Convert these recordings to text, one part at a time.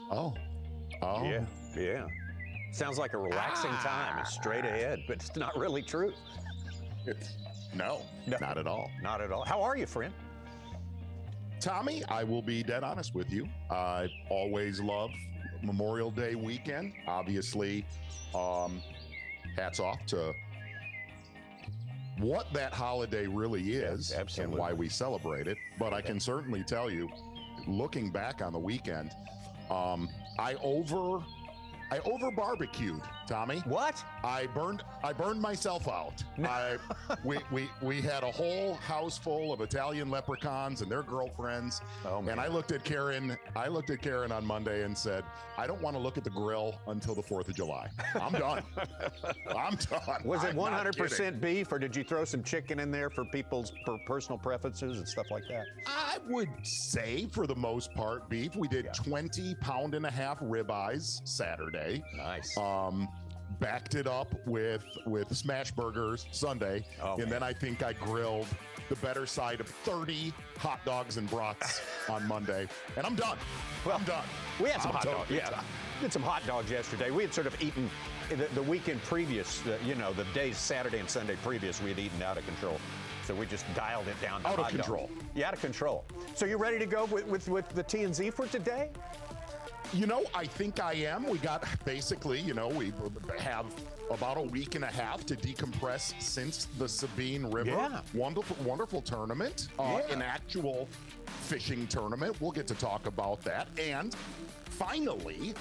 Oh. Yeah. Sounds like a relaxing time. It's straight ahead, but it's not really true. No, not at all. Not at all. How are you, friend? Tommy, I will be dead honest with you. I always love Memorial Day weekend. Obviously, hats off to what that holiday really is and why we celebrate it. But I can certainly tell you, looking back on the weekend, I over barbecued, Tommy. What? I burned myself out. We had a whole house full of Italian leprechauns and their girlfriends. Oh, man. And I looked at Karen on Monday and said, I don't want to look at the grill until the 4th of July. I'm done. I'm done. Was it 100% beef, or did you throw some chicken in there for people's personal preferences and stuff like that? I would say for the most part beef. We did 20-pound-and-a-half ribeyes Saturday. Nice. Backed it up with smash burgers Sunday, and then I think I grilled the better side of 30 hot dogs and brats on Monday, and I'm done. I'm done. We had some hot dogs. Yeah, did some hot dogs yesterday. We had sort of eaten the weekend previous, the days Saturday and Sunday previous. We had eaten out of control, so we just dialed it down to out of control. Yeah, out of control. So you ready to go with the TnZ for today? I think I am. We got basically, we have about a week and a half to decompress since the Sabine River. Yeah. Wonderful tournament, an actual fishing tournament. We'll get to talk about that. And finally,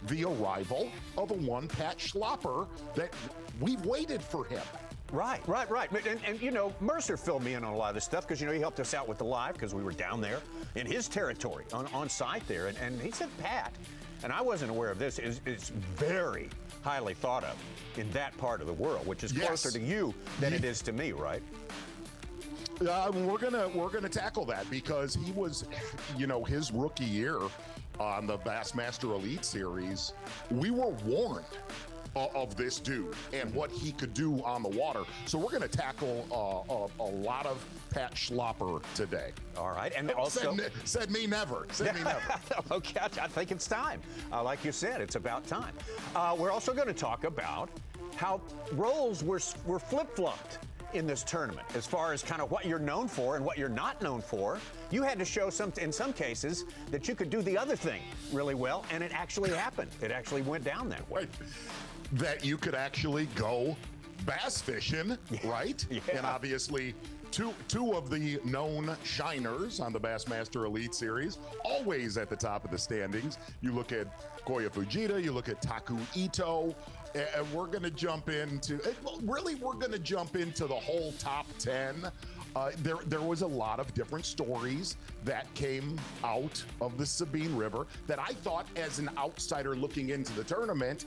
the arrival of Pat Schlapper that we've waited for him. Right. And Mercer filled me in on a lot of this stuff because, he helped us out with the live because we were down there in his territory on site there. And he said, Pat, and I wasn't aware of this, is very highly thought of in that part of the world, which is closer to you than it is to me, right? We're gonna tackle that because he was, his rookie year on the Bassmaster Elite Series, we were warned of this dude and what he could do on the water. So we're going to tackle a lot of Pat Schlapper today. All right. And also... Said me never. Okay, I think it's time. Like you said, it's about time. We're also going to talk about how roles were flip-flopped in this tournament as far as kind of what you're known for and what you're not known for. You had to show in some cases that you could do the other thing really well, and it actually happened. It actually went down that way. That you could actually go bass fishing, right? Yeah. And obviously, two of the known shiners on the Bassmaster Elite Series, always at the top of the standings. You look at Koya Fujita, you look at Taku Ito, and we're going to jump into the whole top 10. There was a lot of different stories that came out of the Sabine River that I thought, as an outsider looking into the tournament,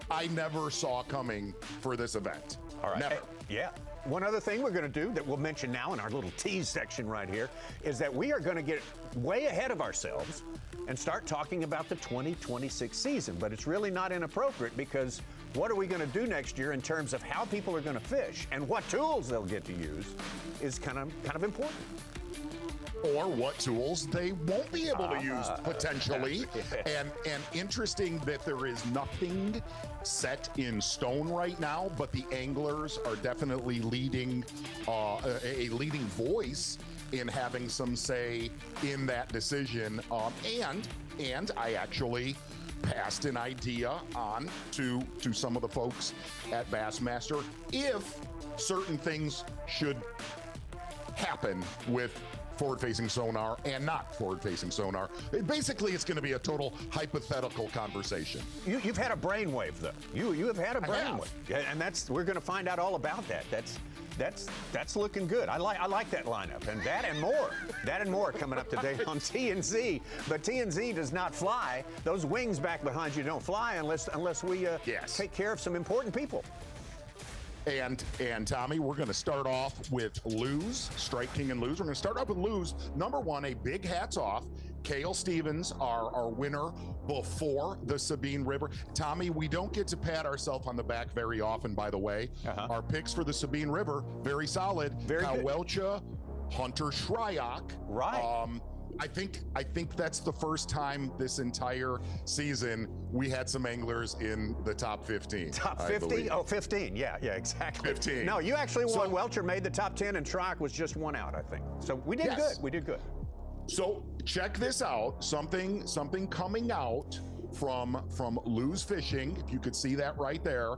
I never saw coming for this event. All right. Never. Yeah. One other thing we're going to do that we'll mention now in our little tease section right here is that we are going to get way ahead of ourselves and start talking about the 2026 season. But it's really not inappropriate because what are we going to do next year in terms of how people are going to fish and what tools they'll get to use is kind of important. Or what tools they won't be able to use potentially. And interesting that there is nothing set in stone right now, but the anglers are definitely leading a leading voice in having some say in that decision. And I actually passed an idea on to some of the folks at Bassmaster if certain things should happen with forward-facing sonar and not forward-facing sonar. Basically, it's going to be a total hypothetical conversation. You've had a brainwave, though. You have had a brainwave, and we're going to find out all about that. That's looking good. I like that lineup, and that and more coming up today on TnZ. But TnZ does not fly. Those wings back behind you don't fly unless we take care of some important people. And Tommy, we're going to start off with Luz, Strike King and Luz. We're going to start off with Luz. Number one, a big hats off. Cale Stevens, our winner before the Sabine River. Tommy, we don't get to pat ourselves on the back very often, by the way. Our picks for the Sabine River, very solid. Very Kyle good. Welcha, Hunter Shryock. Right. I think that's the first time this entire season we had some anglers in the top 15. Top 50? Oh, 15. Yeah, exactly. 15. No, you actually won. Welcher made the top 10, and Trock was just one out, I think. So we did good. We did good. So check this out. Something coming out from Lou's Fishing. If you could see that right there.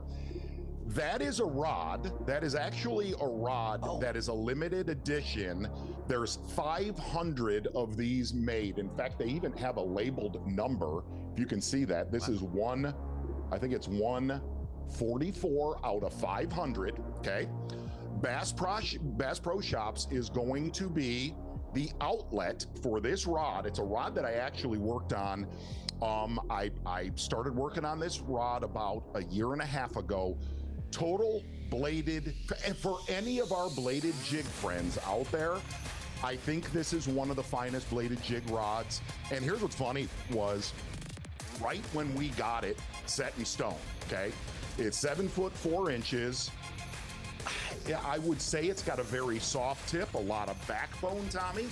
That is a rod. That is actually a rod that is a limited edition. There's 500 of these made. In fact, they even have a labeled number. If you can see that, this is one, I think it's 144 out of 500. Okay. Bass Pro Shops is going to be the outlet for this rod. It's a rod that I actually worked on. I started working on this rod about a year and a half ago. Total bladed, and for any of our bladed jig friends out there, I think this is one of the finest bladed jig rods. And here's what's funny was, right when we got it set in stone, okay, it's 7 foot 4 inches. I would say it's got a very soft tip, a lot of backbone, Tommy.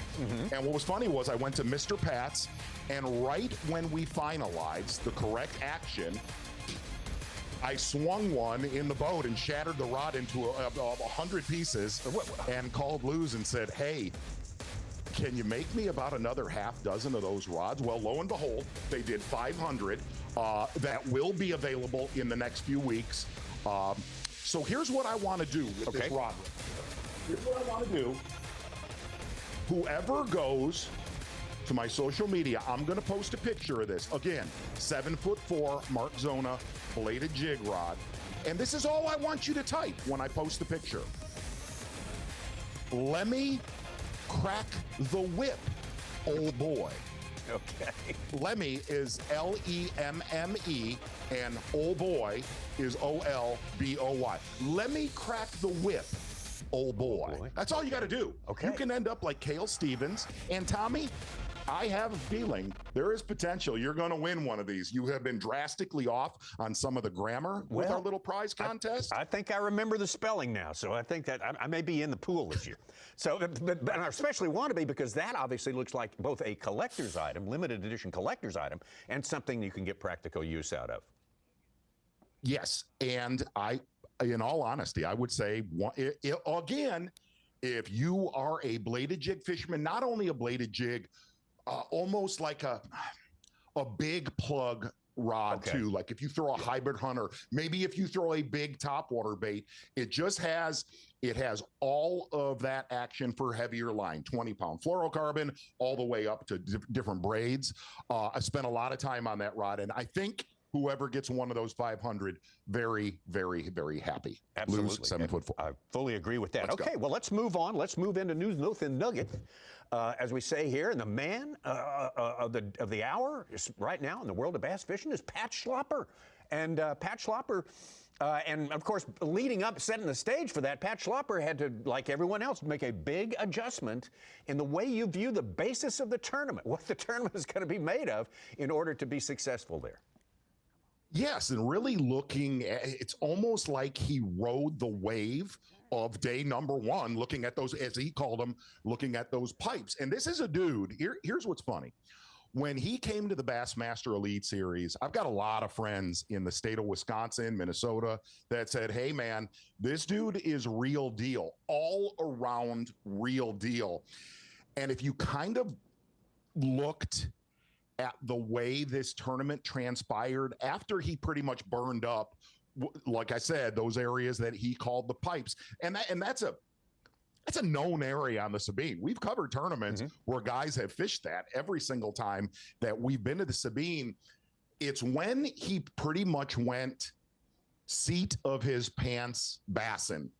And what was funny was I went to Mr. Pat's, and right when we finalized the correct action, I swung one in the boat and shattered the rod into 100 pieces and called Lou's and said, hey, can you make me about another half dozen of those rods? Well, lo and behold, they did 500. That will be available in the next few weeks. So here's what I want to do with this rod. Here's what I want to do. Whoever goes to my social media, I'm going to post a picture of this. Again, 7 foot 4 Mark Zona bladed jig rod. And this is all I want you to type when I post the picture. Lemmy crack the whip, old boy. Okay. Lemmy is L-E-M-M-E, and old boy is O-L-B-O-Y. Lemmy crack the whip, old boy. That's all you got to do. Okay. You can end up like Cale Stevens. And Tommy, I have a feeling there is potential you're going to win one of these. You have been drastically off on some of the grammar with our little prize contest. I think I remember the spelling now, so I think that I may be in the pool this year. So, but I especially want to be, because that obviously looks like both a collector's item, limited edition collector's item, and something you can get practical use out of. Yes, and in all honesty, I would say, again, if you are a bladed jig fisherman, not only a bladed jig, almost like a big plug rod too. Like if you throw a hybrid hunter, maybe if you throw a big topwater bait, it has all of that action for heavier line, 20-pound fluorocarbon, all the way up to different braids. I spent a lot of time on that rod, and I think whoever gets one of those 500, very, very, very happy. Absolutely. Lose 7 foot 4. I fully agree with that. Okay, well, let's move on. Let's move into News Nothing Nugget. As we say here, and the man of the hour is right now in the world of bass fishing is Pat Schlapper. And Pat Schlapper, and of course, leading up, setting the stage for that, Pat Schlapper had to, like everyone else, make a big adjustment in the way you view the basis of the tournament, what the tournament is going to be made of in order to be successful there. Yes, and really looking at, it's almost like he rode the wave of day number one, looking at those, as he called them, looking at those pipes. And this is a dude, here's what's funny. When he came to the Bassmaster Elite Series, I've got a lot of friends in the state of Wisconsin, Minnesota, that said, hey, man, this dude is real deal, all around real deal. And if you kind of looked at the way this tournament transpired after he pretty much burned up, like I said, those areas that he called the pipes. And that's a known area on the Sabine. We've covered tournaments where guys have fished that every single time that we've been to the Sabine. It's when he pretty much went seat of his pants bassin'.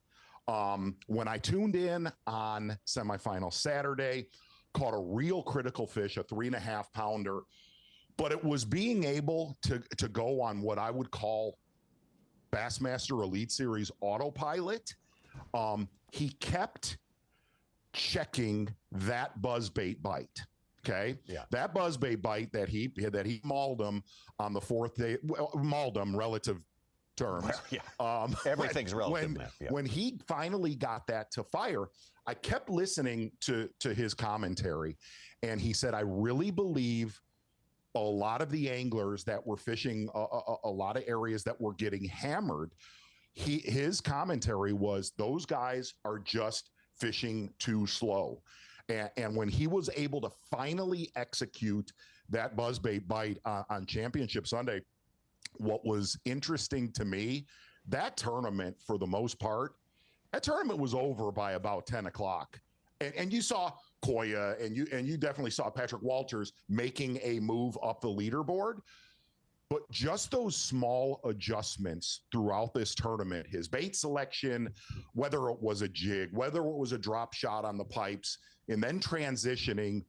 When I tuned in on semifinal Saturday, caught a real critical fish, a 3.5 pounder, but it was being able to go on what I would call Bassmaster Elite Series autopilot. He kept checking that buzzbait bite. Okay. Yeah. That buzzbait bite that he mauled him on the fourth day, mauled him relative terms. Well, yeah. Everything's relative now. Yeah. When he finally got that to fire, I kept listening to his commentary, and he said, I really believe a lot of the anglers that were fishing a lot of areas that were getting hammered, his commentary was those guys are just fishing too slow. And when he was able to finally execute that buzzbait bite on Championship Sunday, what was interesting to me, that tournament, for the most part, that tournament was over by about 10 o'clock. And you saw Koya, and you definitely saw Patrick Walters making a move up the leaderboard. But just those small adjustments throughout this tournament, his bait selection, whether it was a jig, whether it was a drop shot on the pipes, and then transitioning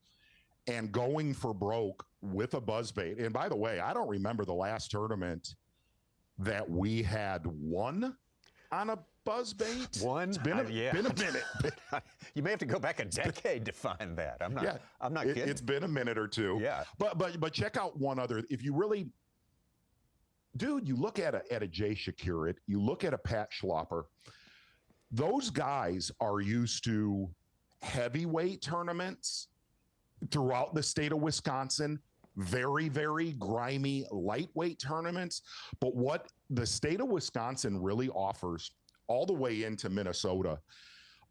and going for broke with a buzzbait. And by the way, I don't remember the last tournament that we had one on a buzzbait. One? It's been a minute. You may have to go back a decade to find that. I'm not kidding. It's been a minute or two. Yeah. But check out one other. If you really, dude, you look at a Jay Shakurit, you look at a Pat Schlapper, those guys are used to heavyweight tournaments throughout the state of Wisconsin, very, very grimy lightweight tournaments. But what the state of Wisconsin really offers all the way into Minnesota,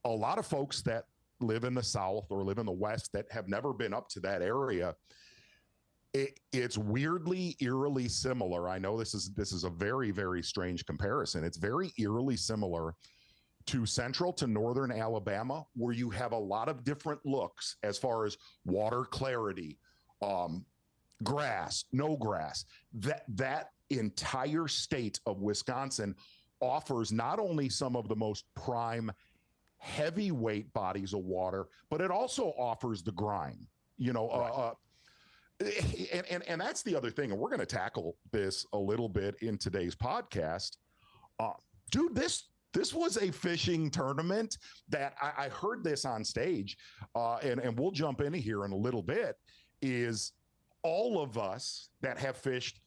a lot of folks that live in the South or live in the West that have never been up to that area, it's weirdly, eerily similar. I know this is a very, very strange comparison. It's very eerily similar to central to northern Alabama, where you have a lot of different looks as far as water clarity, grass, no grass. That entire state of Wisconsin offers not only some of the most prime heavyweight bodies of water, but it also offers the grime. Right. And that's the other thing, and we're going to tackle this a little bit in today's podcast. Dude, this was a fishing tournament that I heard this on stage, and we'll jump in here in a little bit, is all of us that have fished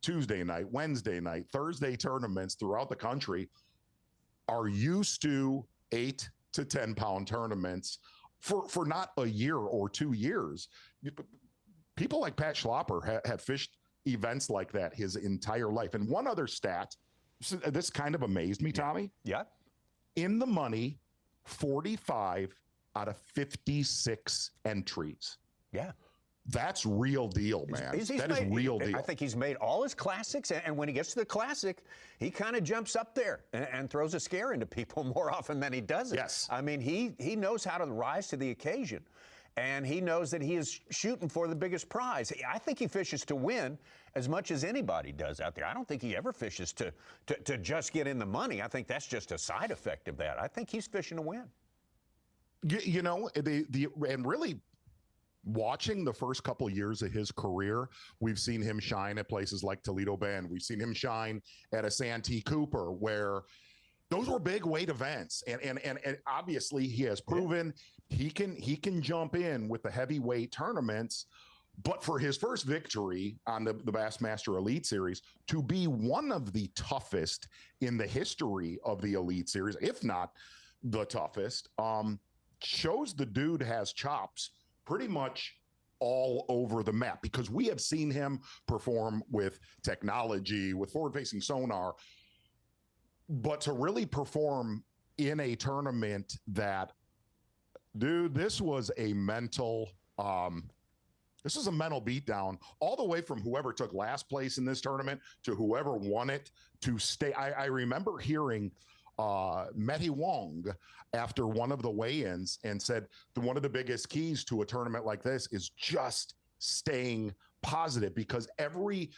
Tuesday night, Wednesday night, Thursday tournaments throughout the country are used to 8 to 10 pound tournaments for not a year or 2 years. People like Pat Schlapper have fished events like that his entire life. And one other stat, this kind of amazed me, Tommy. Yeah. In the money, 45 out of 56 entries. Yeah. That's real deal, man. That is real deal. I think he's made all his classics, and when he gets to the classic, he kind of jumps up there and throws a scare into people more often than he doesn't. Yes. I mean, he knows how to rise to the occasion, and he knows that he is shooting for the biggest prize. I think he fishes to win as much as anybody does out there. I don't think he ever fishes to just get in the money. I think that's just a side effect of that. I think he's fishing to win. You know, and really, watching the first couple years of his career, we've seen him shine at places like Toledo Bend. We've seen him shine at a Santee Cooper, where those were big weight events. And obviously he has proven he can jump in with the heavyweight tournaments. But for his first victory on the Bassmaster Elite Series, to be one of the toughest in the history of the Elite Series, if not the toughest, shows the dude has chops pretty much all over the map, because we have seen him perform with technology, with forward-facing sonar, but to really perform in a tournament that, dude, this was a mental beatdown, all the way from whoever took last place in this tournament to whoever won it to stay. I remember hearing Mehdi Wong after one of the weigh-ins and said one of the biggest keys to a tournament like this is just staying positive, because every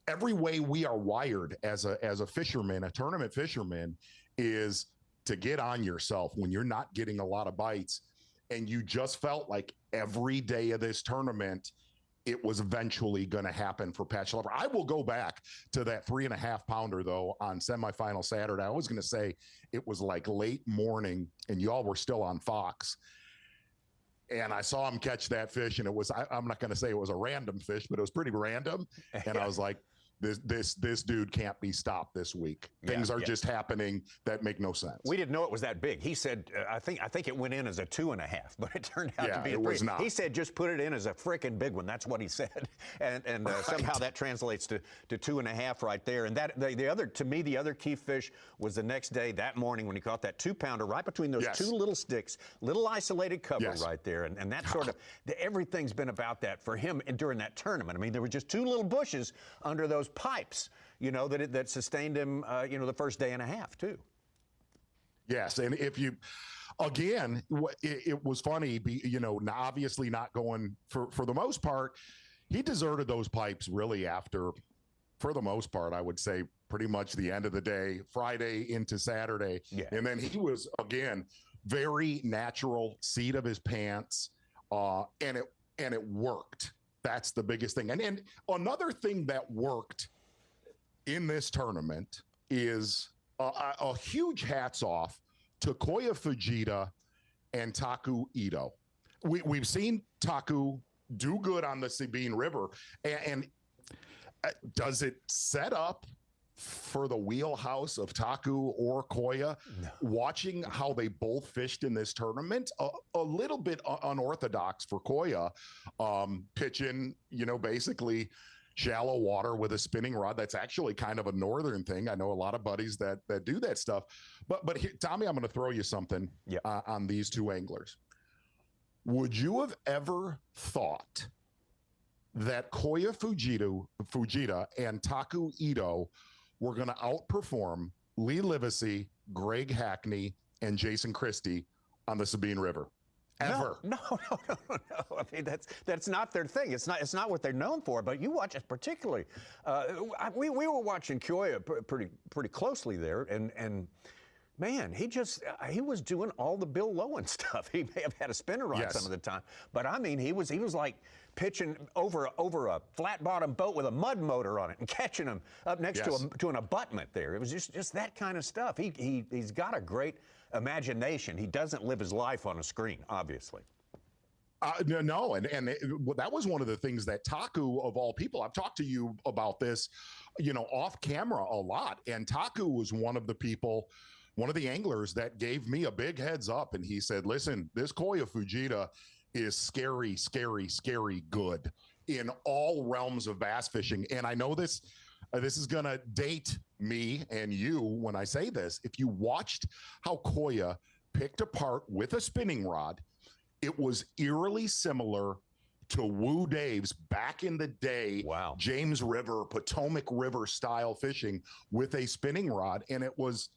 way we are wired as a fisherman, a tournament fisherman, is to get on yourself when you're not getting a lot of bites. And you just felt like every day of this tournament, it was eventually going to happen for Pat Schlapper. I will go back to that 3.5 pounder though on semifinal Saturday. I was going to say it was like late morning and y'all were still on Fox. And I saw him catch that fish, and it was, I'm not going to say it was a random fish, but it was pretty random. And I was like, this dude can't be stopped this week. Things are just happening that make no sense. We didn't know it was that big. He said, I think it went in as a 2.5, but it turned out to be a 3. Was not. He said, just put it in as a freaking big one. That's what he said. And somehow that translates to 2.5 right there. And that the other key fish was the next day, that morning, when he caught that 2-pounder right between those two little sticks, little isolated cover right there. And that sort of, everything's been about that for him during that tournament. I mean, there were just 2 little bushes under those pipes, that sustained him, the first day and a half, too. Yes, and if you, again, it was funny, obviously not going, for the most part, he deserted those pipes really after, for the most part, I would say, pretty much the end of the day, Friday into Saturday. Yeah. And then he was, again, very natural, seat of his pants, and it worked. That's the biggest thing. And another thing that worked in this tournament is a huge hats off to Koya Fujita and Taku Ito. We've seen Taku do good on the Sabine River, and does it set up for the wheelhouse of Taku or Koya? No. Watching how they both fished in this tournament, a little bit unorthodox for Koya, pitching, basically shallow water with a spinning rod. That's actually kind of a northern thing. I know a lot of buddies that do that stuff. But here, Tommy, I'm going to throw you something on these 2 anglers. Would you have ever thought that Koya Fujita and Taku Ito were going to outperform Lee Livesey, Greg Hackney, and Jason Christie on the Sabine River? Ever? No. I mean, that's not their thing. It's not what they're known for. But you watch it particularly. We were watching Koya pretty closely there, and man, he was doing all the Bill Lowen stuff. He may have had a spinner rod some of the time, but I mean, he was like pitching over a flat bottom boat with a mud motor on it and catching them up next to an abutment there. It was just that kind of stuff. He's got a great imagination. He doesn't live his life on a screen, obviously. No, and that was one of the things that Taku, of all people, I've talked to you about this, off camera a lot, and Taku was one of the anglers that gave me a big heads up, and he said, listen, this Koya Fujita is scary, scary, scary good in all realms of bass fishing. And I know this is going to date me and you when I say this. If you watched how Koya picked apart with a spinning rod, it was eerily similar to Woo Dave's back in the day, James River, Potomac River style fishing with a spinning rod. And it was,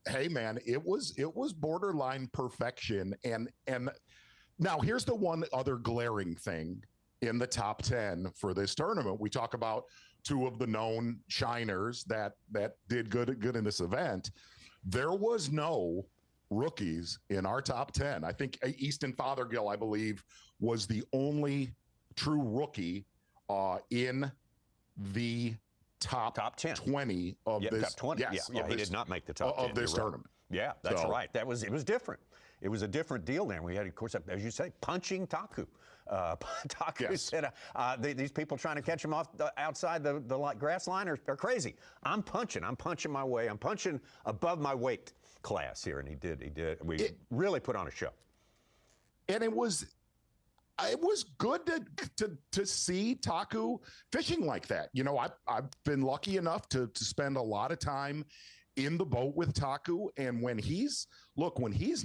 hey man, it was borderline perfection. And now here's the one other glaring thing in the top 10 for this tournament. We talk about 2 of the known shiners that did good in this event. There was no rookies in our top 10. I think Easton Fothergill, I believe, was the only true rookie in the top 10. 20 of this. Top 20. Yes, he did not make the top 10 of this tournament. Yeah, that's right. It was different. It was a different deal then. We had, of course, as you say, punching Taku. Taku said, these people trying to catch him outside the grass line are crazy. I'm punching my way. I'm punching above my weight class here. And he did. We really put on a show. And it was good to see Taku fishing like that. I've been lucky enough to spend a lot of time in the boat with Taku. And when he's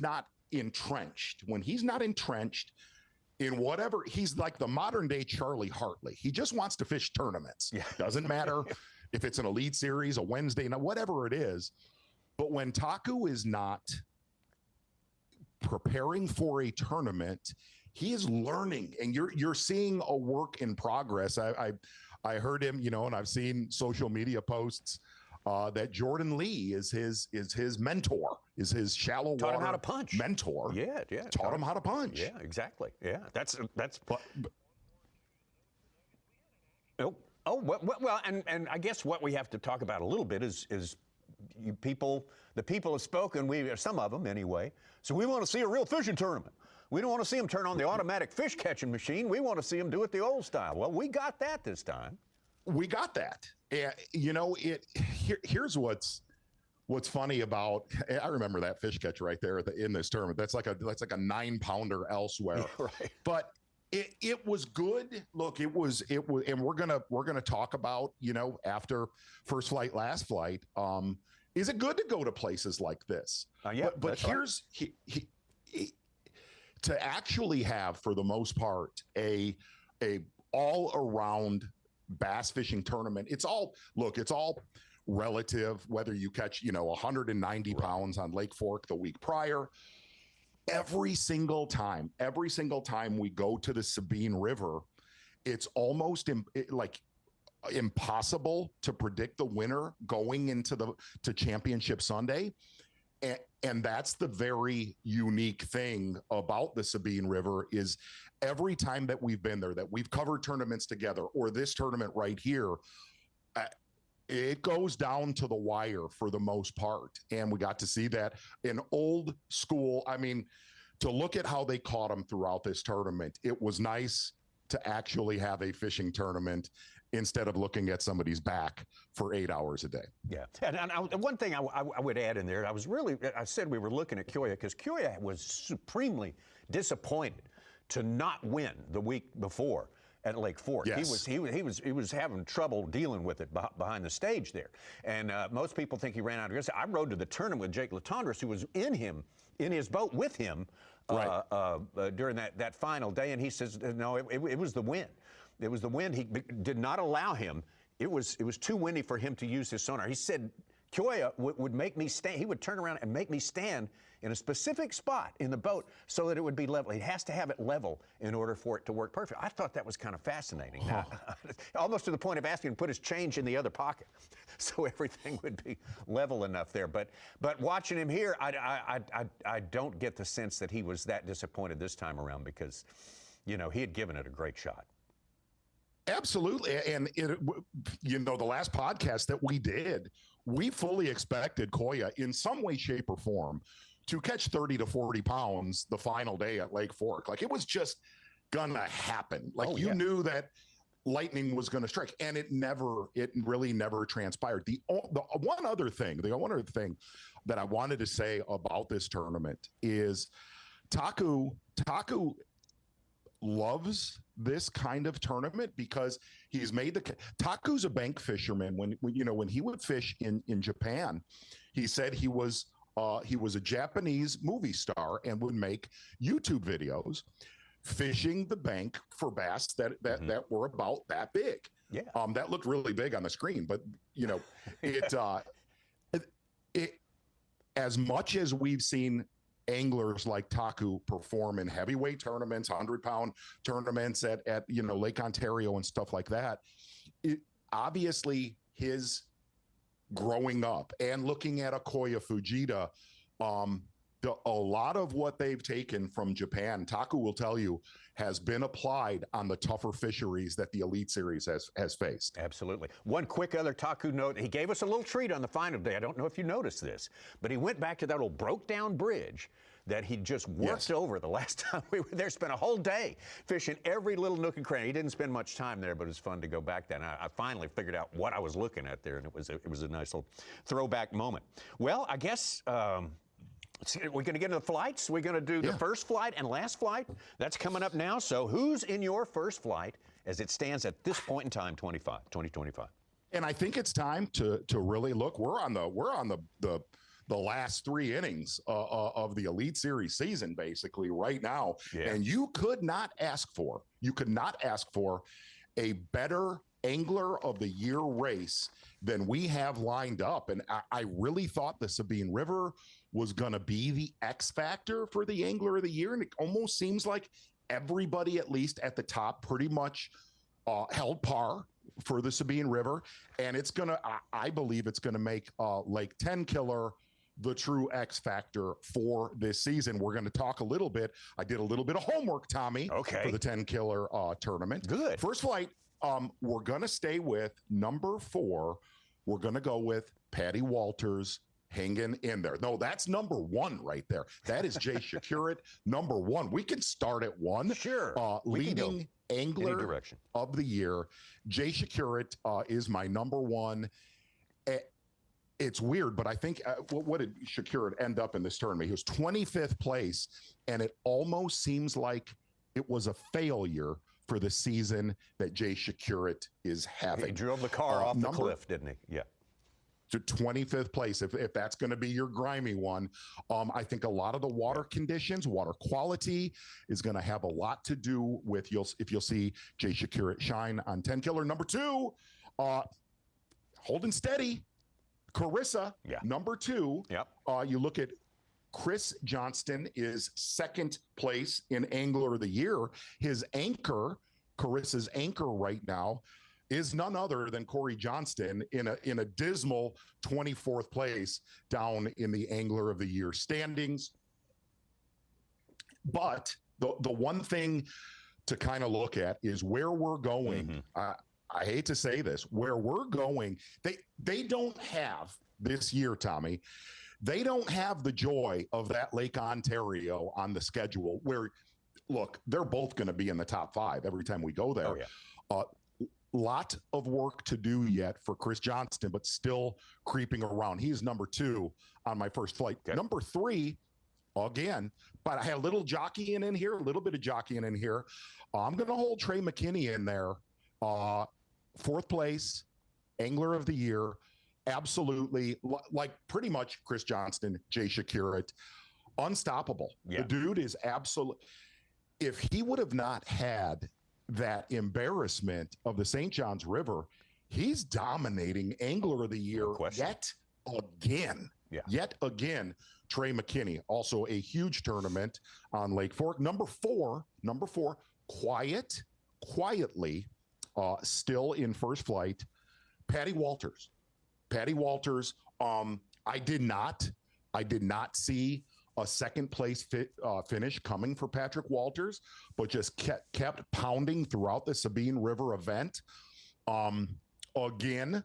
not entrenched in whatever, he's like the modern day Charlie Hartley. He just wants to fish tournaments. Doesn't matter if it's an elite series, a Wednesday night, whatever it is. But when Taku is not preparing for a tournament, he is learning, and you're seeing a work in progress. I heard him, and I've seen social media posts that Jordan Lee is his mentor, is his shallow water. Taught him how to punch. Mentor. Yeah. Taught him how to punch. Yeah, exactly. Yeah, that's. Well, and I guess what we have to talk about a little bit is the people have spoken. Some of them anyway. So we want to see a real fishing tournament. We don't want to see them turn on the automatic fish catching machine. We want to see them do it the old style. Well, we got that this time. we got that. And, here's what's funny about, I remember that fish catch right there in this tournament. That's like a 9-pounder elsewhere. Right. But it was good. Look, it was, and we're gonna talk about, after first flight, last flight. Is it good to go to places like this? Yeah. But here's to actually have, for the most part, a all around bass fishing tournament. It's all relative, whether you catch 190 pounds on Lake Fork the week prior. Every single time we go to the Sabine River, it's almost impossible to predict the winner going into to Championship Sunday. And that's the very unique thing about the Sabine River, is every time that we've been there, that we've covered tournaments together, or this tournament right here, it goes down to the wire for the most part. And we got to see that in old school. I mean, to look at how they caught them throughout this tournament, it was nice to actually have a fishing tournament instead of looking at somebody's back for 8 hours a day. Yeah. And one thing I would add in there, I said we were looking at Kyoya because Kyoya was supremely disappointed to not win the week before at Lake Fork. Yes. He was having trouble dealing with it behind the stage there. And most people think he ran out of gas. I rode to the tournament with Jake Latondras, who was in his boat with him during that final day. And he says, no, it was the wind. It was the wind. He did not allow him. It was too windy for him to use his sonar. He said Kyoya would make me stand. He would turn around and make me stand in a specific spot in the boat so that it would be level. He has to have it level in order for it to work perfect. I thought that was kind of fascinating. Now, almost to the point of asking him to put his change in the other pocket so everything would be level enough there. But watching him here, I don't get the sense that he was that disappointed this time around, because, he had given it a great shot. Absolutely. And the last podcast that we did, we fully expected Kyoya in some way, shape, or form to catch 30 to 40 pounds the final day at Lake Fork. Like, it was just gonna happen. Like, you knew that lightning was going to strike, and it really never transpired. The one other thing that I wanted to say about this tournament is Taku loves this kind of tournament because he's made Taku's a bank fisherman. When he would fish in Japan, he said he was a Japanese movie star and would make YouTube videos fishing the bank for bass that were about that big. Yeah. That looked really big on the screen, but it as much as we've seen anglers like Taku perform in heavyweight tournaments, 100-pound tournaments at Lake Ontario and stuff like that, obviously his growing up and looking at Akoya Fujita, a lot of what they've taken from Japan, Taku will tell you, has been applied on the tougher fisheries that the Elite Series has faced. Absolutely. One quick other Taku note. He gave us a little treat on the final day. I don't know if you noticed this, but he went back to that old broke-down bridge that he just worked over the last time we were there. Spent a whole day fishing every little nook and cranny. He didn't spend much time there, but it was fun to go back there. And I finally figured out what I was looking at there, and it was a nice little throwback moment. Well, I guess we're going to get into the flights. We're going to do the first flight and last flight. That's coming up now. So who's in your first flight as it stands at this point in time, 2025? And I think it's time to really look. We're on the last 3 innings of the Elite Series season, basically right now. Yeah. And you could not ask for a better Angler of the Year race than we have lined up. And I really thought the Sabine River was going to be the X factor for the Angler of the Year. And it almost seems like everybody, at least at the top, pretty much held par for the Sabine River. And I believe it's going to make Lake Tenkiller the true X factor for this season. We're going to talk a little bit. I did a little bit of homework, Tommy, for the Tenkiller tournament. Good. First flight, we're going to stay with number 4. We're going to go with Patty Walters, hanging in there. No, that's number one right there. That is Jay Shakurat, number one. We can start at one. Sure. Leading angler of the year. Jay Shakurat is my number one. It's weird, but I think what did Shakurat end up in this tournament? He was 25th place, and it almost seems like it was a failure for the season that Jay Shakurat is having. He drove the car off the cliff, didn't he? Yeah. To 25th place, if that's going to be your grimy one. I think a lot of the water conditions, water quality is going to have a lot to do with if you'll see Jay Shakurat shine on Tenkiller. Number two, holding steady, Carissa, number two. Yep. You look at Chris Johnston is second place in Angler of the Year. His anchor, Carissa's anchor right now, is none other than Corey Johnston in a dismal 24th place down in the Angler of the Year standings. But the one thing to kind of look at is where we're going. I hate to say this, where we're going, they don't have this year, Tommy, they don't have the joy of that Lake Ontario on the schedule where, look, they're both going to be in the top five every time we go there. Oh, yeah. Lot of work to do yet for Chris Johnston, but still creeping around. He's number two on my first flight. Okay. Number three, again, but I had a little jockeying in here, a little bit of jockeying in here. I'm going to hold Trey McKinney in there. Fourth place, Angler of the Year. Absolutely, like pretty much Chris Johnston, Jay Shakurat, unstoppable. Yeah. The dude is absolute. If he would have not had that embarrassment of the St. John's River, he's dominating Angler of the Year yet again. Yeah. Yet again, Trey McKinney, also a huge tournament on Lake Fork. Number four, quietly, still in first flight, Patty Walters. I did not see a second place finish coming for Patrick Walters, but just kept pounding throughout the Sabine River event. Again,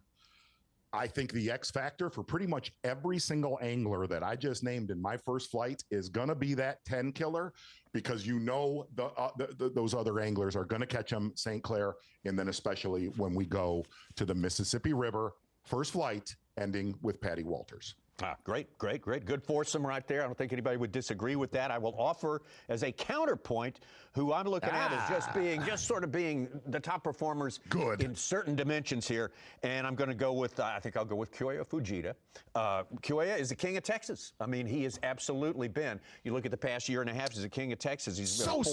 I think the X factor for pretty much every single angler that I just named in my first flight is going to be that Tenkiller, because those other anglers are going to catch them, St. Clair, and then especially when we go to the Mississippi River, first flight ending with Patty Walters. Great. Good foursome right there. I don't think anybody would disagree with that. I will offer as a counterpoint who I'm looking at as just sort of being the top performers in certain dimensions here. And I'm going to go with, I think I'll go with Kyoya Fujita. Kyoya is the king of Texas. I mean, he has absolutely been. You look at the past year and a half, he's the king of Texas. He's been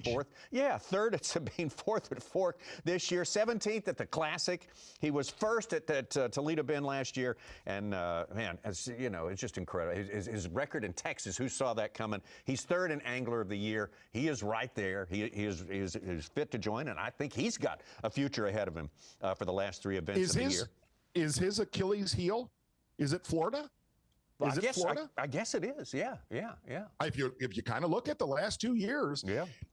fourth. Yeah, third at Sabine, fourth at Fork this year, 17th at the Classic. He was first at Toledo Bend last year. And, man, you know, it's just incredible. His record in Texas, who saw that coming? He's third in Angler of the Year. He is right there. He is fit to join, and I think he's got a future ahead of him for the last three events of the year. Is his Achilles heel? Is it Florida? Well, I guess it is. Yeah. If you kind of look at the last 2 years,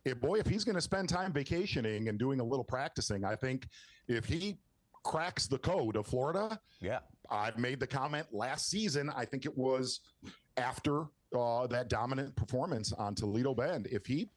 if he's going to spend time vacationing and doing a little practicing, I think if he cracks the code of Florida, I've made the comment last season. I think it was after that dominant performance on Toledo Bend. If he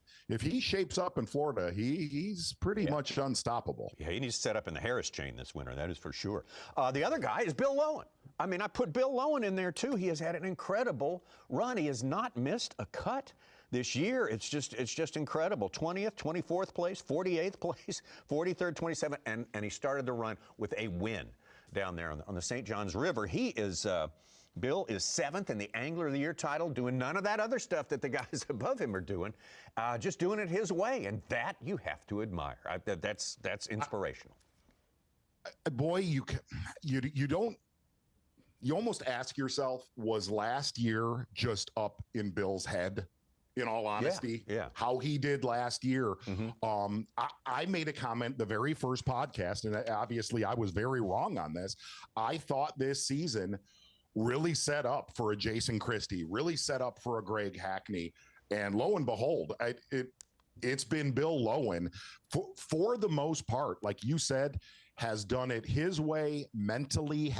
shapes up in Florida, he's pretty much unstoppable. Yeah, he needs to set up in the Harris chain this winter. That is for sure. The other guy is Bill Lowen. I mean, I put Bill Lowen in there too. He has had an incredible run. He has not missed a cut this year. It's just incredible. 20th, 24th place, 48th place, 43rd, 27th, and he started the run with a win down there on the St. John's River. He is Bill is seventh in the Angler of the Year title, doing none of that other stuff that the guys above him are doing, just doing it his way, and that you have to admire. That's inspirational. Boy, you almost ask yourself, was last year just up in Bill's head? In all honesty, how he did last year. I made a comment the very first podcast, and obviously I was very wrong on this. I thought this season really set up for a Jason Christie, really set up for a Greg Hackney, and lo and behold, it's been Bill Lowen for the most part, like you said, has done it his way. Mentally,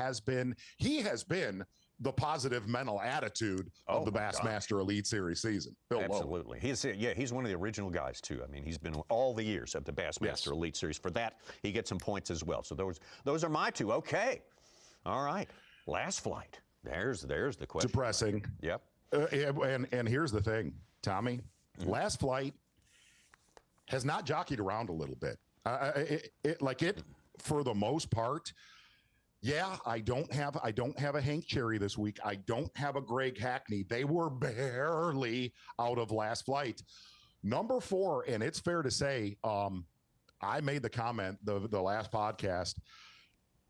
he has been the positive mental attitude of the Bassmaster Elite Series season. Bill Absolutely. He's one of the original guys, too. I mean, he's been all the years at the Bassmaster Elite Series. For that, he gets some points as well. So those are my two. Okay. All right. Last flight. There's the question. Depressing. Yep. And here's the thing, Tommy. Last flight has not jockeyed around a little bit. For the most part. Yeah, I don't have a Hank Cherry this week. I don't have a Greg Hackney. They were barely out of last flight. Number 4, and it's fair to say, I made the comment the last podcast.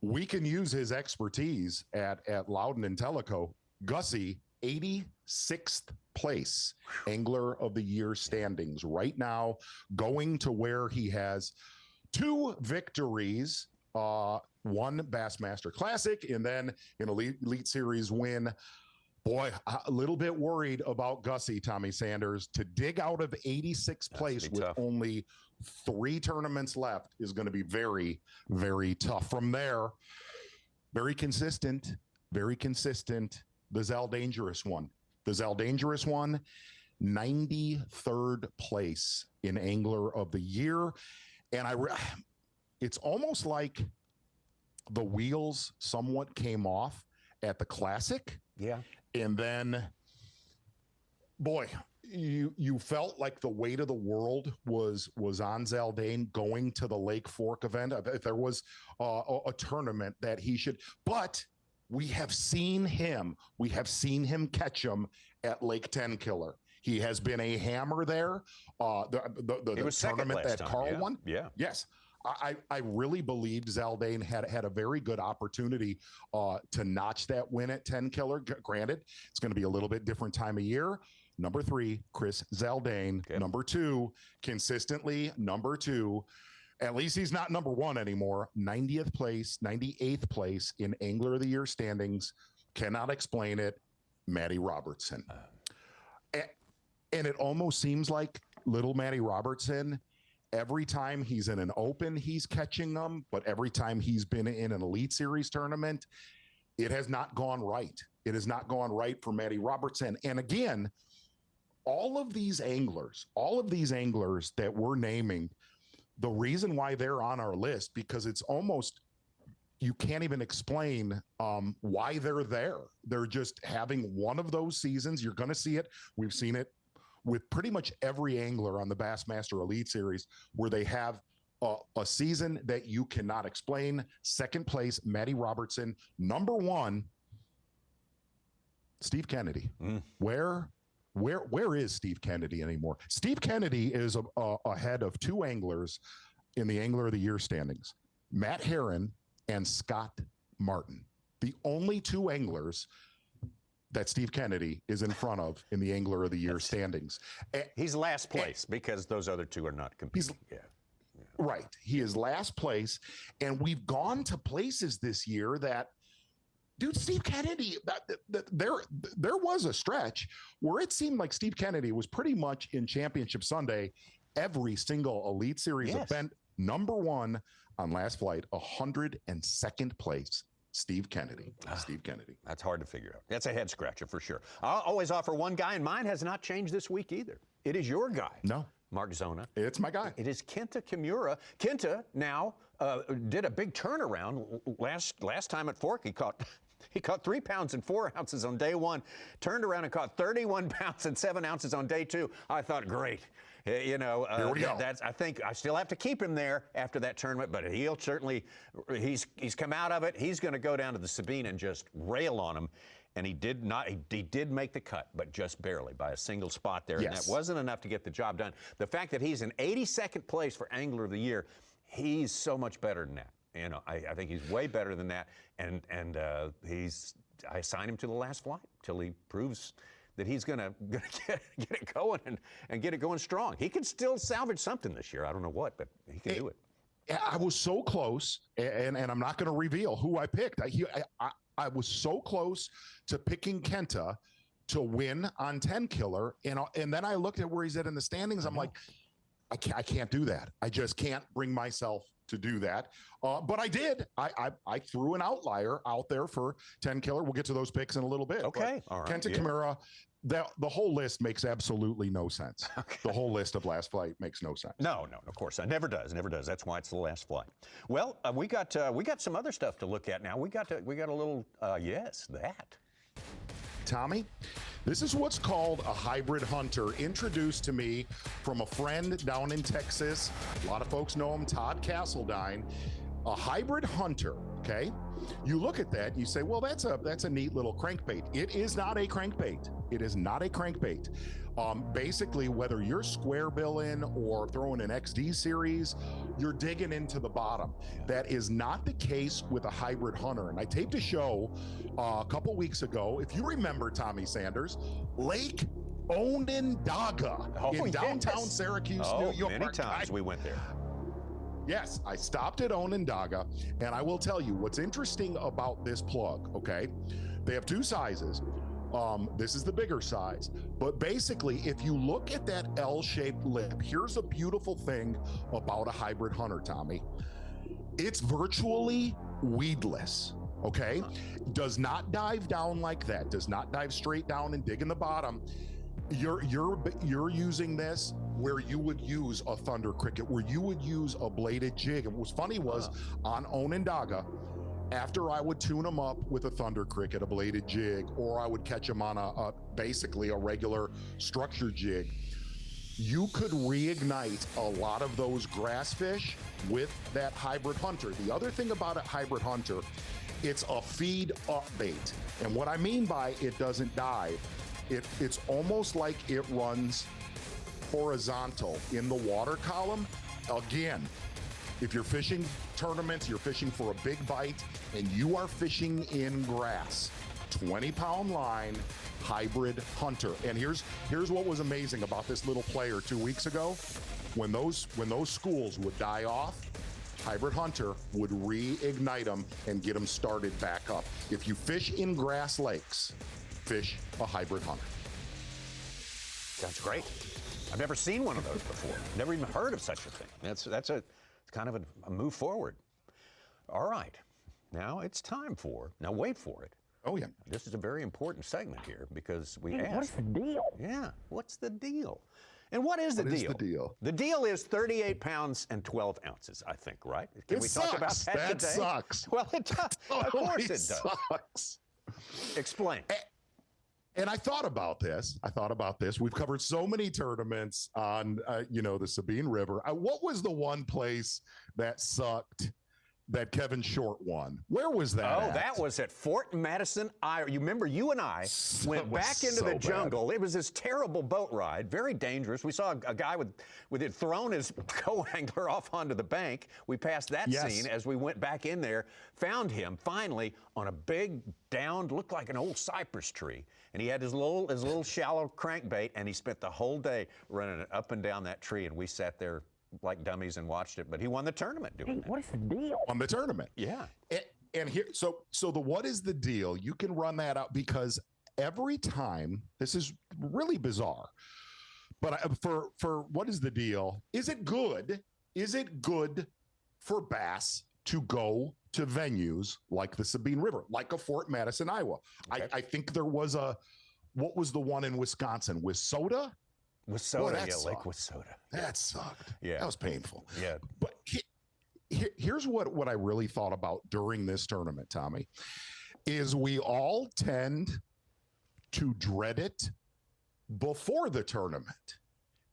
We can use his expertise at Loudon and Tellico. Gussie, 86th place Angler of the Year standings right now, going to where he has 2 victories. One Bassmaster Classic, and then an Elite Series win. Boy, a little bit worried about Gussie, Tommy Sanders. To dig out of 86th place with only 3 tournaments left is going to be very, very tough. From there, very consistent. The Zell Dangerous one. 93rd place in Angler of the Year. And it's almost like the wheels somewhat came off at the Classic. Yeah. And then, boy, you felt like the weight of the world was on Zaldane going to the Lake Fork event. If there was a tournament that he should, but we have seen him catch him at Lake Tenkiller. He has been a hammer there. The tournament that Carl won. Yeah. Yes. I really believed Zaldane had a very good opportunity to notch that win at Tenkiller. Granted, it's going to be a little bit different time of year. Number 3, Chris Zaldane. Okay. Number 2, consistently number 2. At least he's not number 1 anymore. 90th place, 98th place in Angler of the Year standings. Cannot explain it. Matty Robertson. And it almost seems like little Matty Robertson, every time he's in an open, he's catching them. But every time he's been in an Elite Series tournament, it has not gone right. It has not gone right for Matty Robertson. And again, all of these anglers that we're naming, the reason why they're on our list, because it's almost, you can't even explain why they're there. They're just having one of those seasons. You're going to see it. We've seen it with pretty much every angler on the Bassmaster Elite Series, where they have a season that you cannot explain. Second place, Matty Robertson. Number 1, Steve Kennedy. Where is Steve Kennedy anymore? Steve Kennedy is ahead of 2 anglers in the Angler of the Year standings, Matt Herron and Scott Martin. The only 2 anglers that Steve Kennedy is in front of in the Angler of the Year standings. He's last place because those other 2 are not competing. Right. He is last place. And we've gone to places this year that, dude, Steve Kennedy, there was a stretch where it seemed like Steve Kennedy was pretty much in Championship Sunday every single Elite Series event. Number 1 on last flight, 102nd place. Steve Kennedy. Steve Kennedy. That's hard to figure out. That's a head scratcher for sure. I'll always offer one guy, and mine has not changed this week either. It is your guy. No. Mark Zona. It's my guy. It is Kenta Kimura. Kenta now did a big turnaround last time at Fork. He caught 3 pounds and 4 ounces on day 1, turned around and caught 31 pounds and 7 ounces on day 2. I thought, great. Here we go. I think I still have to keep him there after that tournament, but he'll certainly, he's come out of it. He's going to go down to the Sabine and just rail on him. And he did make the cut, but just barely by a single spot there. And that wasn't enough to get the job done. The fact that he's in 82nd place for Angler of the Year, he's so much better than that. I think he's way better than that. And I signed him to the last flight till he proves that he's going to get it going and get it going strong. He can still salvage something this year. I don't know what, but he can do it. I was so close, and I'm not going to reveal who I picked. I was so close to picking Kenta to win on Tenkiller, and then I looked at where he's at in the standings. I'm like, I can't do that. I just can't bring myself to do that. But I did. I threw an outlier out there for Tenkiller. We'll get to those picks in a little bit. Okay. But All right. Kenta Kimura, the whole list makes absolutely no sense. Okay. The whole list of last flight makes no sense. No, of course, it never does. That's why it's the last flight. Well, we got some other stuff to look at now. We got a little that. Tommy, this is what's called a hybrid hunter, introduced to me from a friend down in Texas. A lot of folks know him, Todd Castledine. A hybrid hunter, okay? You look at that and you say, well, that's a neat little crankbait. It is not a crankbait. It is not a crankbait. Basically, whether you're square billing or throwing an XD series, you're digging into the bottom. That is not the case with a hybrid hunter. And I taped a show a couple weeks ago, if you remember, Tommy Sanders, Lake Onondaga in downtown Syracuse, New York. Many times we went there. Yes, I stopped at Onondaga, and I will tell you what's interesting about this plug, okay? They have two sizes. This is the bigger size, but basically, if you look at that L-shaped lip, here's a beautiful thing about a hybrid hunter, Tommy. It's virtually weedless, okay? Does not dive down like that, does not dive straight down and dig in the bottom. You're using this where you would use a thunder cricket, where you would use a bladed jig. And what was funny was on Onondaga, after I would tune them up with a thunder cricket, a bladed jig, or I would catch them on basically a regular structured jig, you could reignite a lot of those grass fish with that hybrid hunter. The other thing about a hybrid hunter, it's a feed up bait. And what I mean by it doesn't dive, it's almost like it runs horizontal in the water column. Again, if you're fishing tournaments, you're fishing for a big bite, and you are fishing in grass, 20-pound line, hybrid hunter. And here's what was amazing about this little player 2 weeks ago. When those schools would die off, hybrid hunter would reignite them and get them started back up. If you fish in grass lakes, fish a hybrid hunter. That's great. I've never seen one of those before. Never even heard of such a thing. That's a kind of a move forward. All right. Now it's time for, now wait for it. Oh, yeah. This is a very important segment here because we asked. What's the deal? Yeah, what's the deal? And what is the deal? What is the deal? The deal is 38 pounds and 12 ounces, I think, right? Can we talk about that today? That sucks. Well, it does. Of course it does. Sucks. Explain. And I thought about this. We've covered so many tournaments on, the Sabine River. What was the one place that sucked that Kevin Short won? Where was that? Oh, that was at Fort Madison, Iowa. You remember you and I went back into the jungle. It was this terrible boat ride, very dangerous. We saw a guy with it thrown his co-angler off onto the bank. We passed that scene as we went back in there, found him finally on a big downed, looked like an old cypress tree. And he had his little shallow crankbait, and he spent the whole day running it up and down that tree, and we sat there like dummies and watched it. But he won the tournament doing that. What is the deal? On the tournament. Yeah. And here, so the what is the deal? You can run that out because every time, this is really bizarre, but for what is the deal? Is it good? Is it good for bass to go to venues like the Sabine River, like a Fort Madison, Iowa? Okay. I think there was what was the one in Wisconsin? Wissota? Wissota, Lake Wissota. That sucked. Yeah. That was painful. Yeah. But here's what I really thought about during this tournament, Tommy, is we all tend to dread it before the tournament.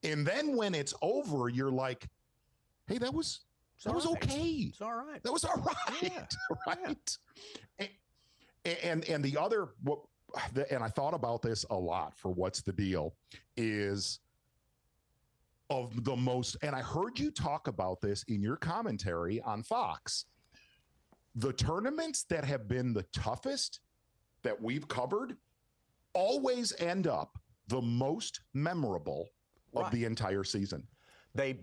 And then when it's over, you're like, hey, that was okay. It's all right. That was all right. Yeah. Right. Yeah. And the other, and I thought about this a lot for what's the deal, is of the most, and I heard you talk about this in your commentary on Fox, the tournaments that have been the toughest that we've covered always end up the most memorable of the entire season. They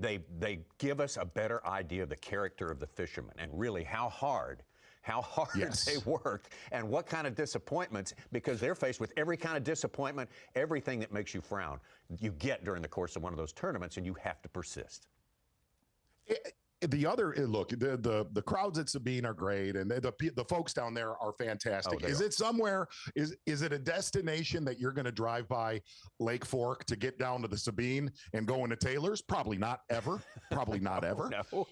give us a better idea of the character of the fisherman and really how hard they work and what kind of disappointments, because they're faced with every kind of disappointment, everything that makes you frown, you get during the course of one of those tournaments, and you have to persist. the other look, the crowds at Sabine are great, and the folks down there are fantastic. Is it somewhere? Is it a destination that you're going to drive by Lake Fork to get down to the Sabine and go into Taylor's? Probably not ever. Probably not ever. No.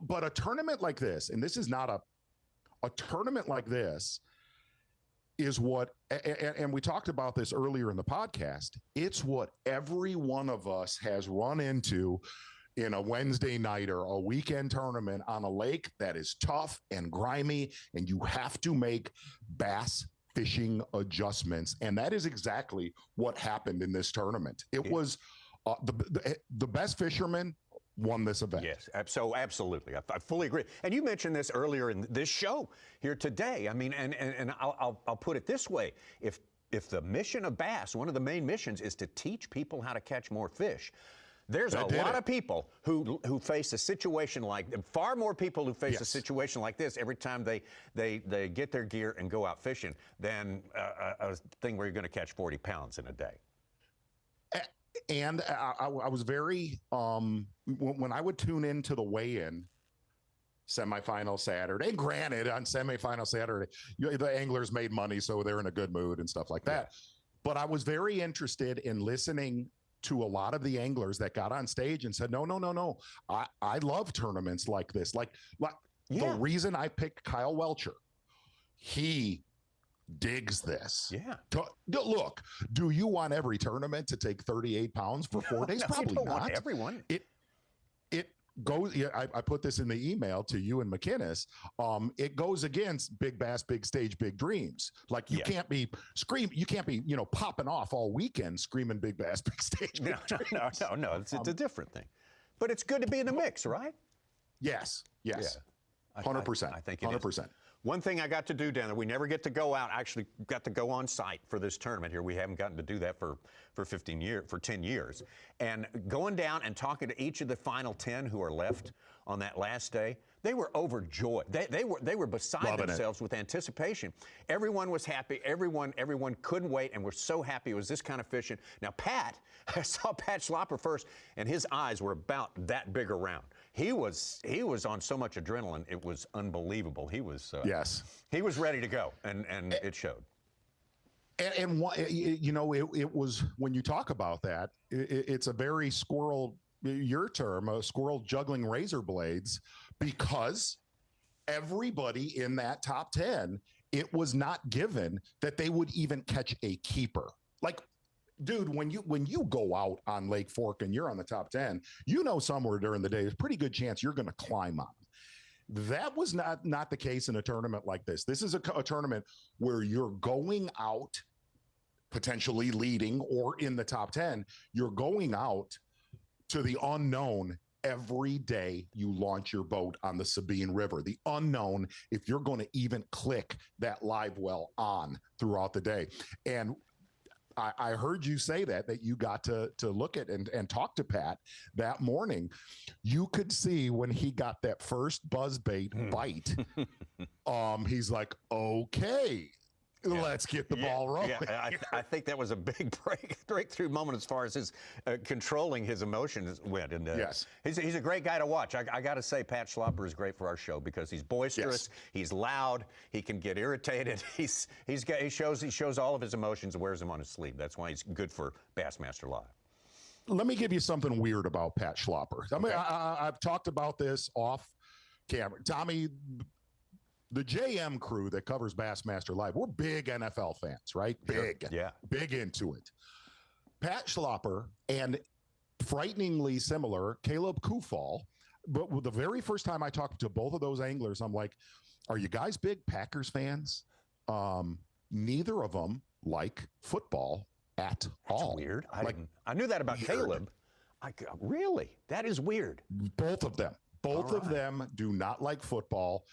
But a tournament like this, and this is not a tournament like this, is what, and we talked about this earlier in the podcast. It's what every one of us has run into in a Wednesday night or a weekend tournament on a lake that is tough and grimy, and you have to make bass fishing adjustments. And that is exactly what happened in this tournament. It was the best fishermen won this event. Yes, so absolutely. I fully agree. And you mentioned this earlier in this show here today. I mean, and I'll put it this way. If the mission of Bass, one of the main missions, is to teach people how to catch more fish, there's a lot of people who face a situation like, far more people who face a situation like this every time they get their gear and go out fishing than a thing where you're going to catch 40 pounds in a day. And I was very, when I would tune into the weigh-in semifinal Saturday, granted on semifinal Saturday, the anglers made money, so they're in a good mood and stuff like that. But I was very interested in listening to a lot of the anglers that got on stage and said, no. I love tournaments like this. Like the reason I picked Kyle Welcher, he digs this. Yeah. Look, do you want every tournament to take 38 pounds for 4 days? Probably you don't not. Want everyone. It goes, I put this in the email to you and McInnes. It goes against Big Bass, Big Stage, Big Dreams. Like you can't be you can't be, popping off all weekend screaming Big Bass, Big Stage, Big Dreams. No. It's a different thing. But it's good to be in the mix, right? Yes. Yeah. 100%. I think it 100%. Is. One thing I got to do down there, we never get to go out, actually got to go on site for this tournament here. We haven't gotten to do that for 10 years. And going down and talking to each of the final 10 who are left on that last day, they were overjoyed. They were beside themselves with anticipation. Everyone was happy. Everyone couldn't wait, and we're so happy it was this kind of fishing. Now, I saw Pat Schlapper first, and his eyes were about that big around. He was on so much adrenaline, it was unbelievable. He was he was ready to go, and it showed. And it was, when you talk about that, it's a very squirrel, your term, a squirrel juggling razor blades, because everybody in that top 10, it was not given that they would even catch a keeper. Like, dude, when you go out on Lake Fork and you're on the top 10, somewhere during the day, there's a pretty good chance you're going to climb on them. That was not the case in a tournament like this. This is a tournament where you're going out potentially leading or in the top 10. You're going out to the unknown every day you launch your boat on the Sabine River. The unknown, if you're going to even click that live well on throughout the day. And I heard you say that you got to look at and talk to Pat that morning. You could see when he got that first buzzbait bite, he's like, okay, let's get the ball rolling. Yeah, I think that was a big breakthrough moment as far as his controlling his emotions went. And yes, he's a great guy to watch. I got to say, Pat Schlapper is great for our show because he's boisterous, he's loud, he can get irritated. He shows all of his emotions and wears them on his sleeve. That's why he's good for Bassmaster Live. Let me give you something weird about Pat Schlapper. I mean, I've talked about this off camera. Tommy, the JM crew that covers Bassmaster Live, we're big NFL fans, right? Big. Yeah. Big into it. Pat Schlapper and frighteningly similar Caleb Kufal, but the very first time I talked to both of those anglers, I'm like, are you guys big Packers fans? Neither of them like football at all. That's weird. I knew that about Caleb. Really? That is weird. Both of them. Both of them do not like football.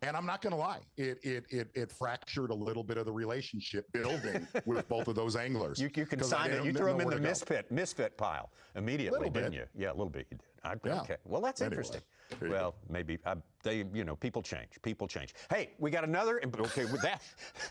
And I'm not going to lie, it fractured a little bit of the relationship building with both of those anglers. You can sign it. You threw them in the misfit pile immediately, didn't you? Yeah, a little bit you did. Okay. Well, that's interesting. Well, maybe people change. People change. Hey, we got another. Okay, with that,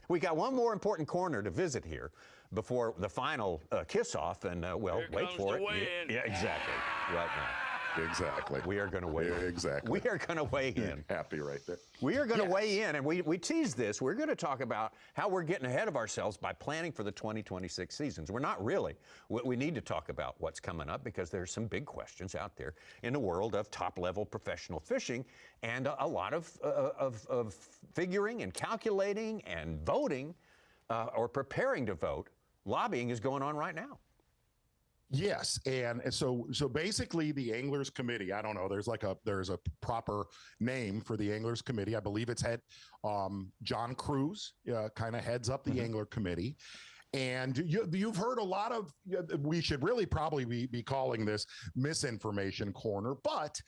we got one more important corner to visit here before the final kiss off. And wait for it. Yeah, exactly. Right now. Exactly. We are going to weigh in. Exactly. We are going to weigh in. Happy right there. We are going to weigh in, and we tease this. We're going to talk about how we're getting ahead of ourselves by planning for the 2026 seasons. We're not really. We need to talk about what's coming up because there's some big questions out there in the world of top-level professional fishing, and a lot of figuring and calculating and voting or preparing to vote. Lobbying is going on right now. Yes, and so basically the Anglers Committee, I don't know, there's a proper name for the Anglers Committee. I believe it's John Cruz kind of heads up the Angler Committee. And you've heard a lot of, we should really probably be calling this misinformation corner, but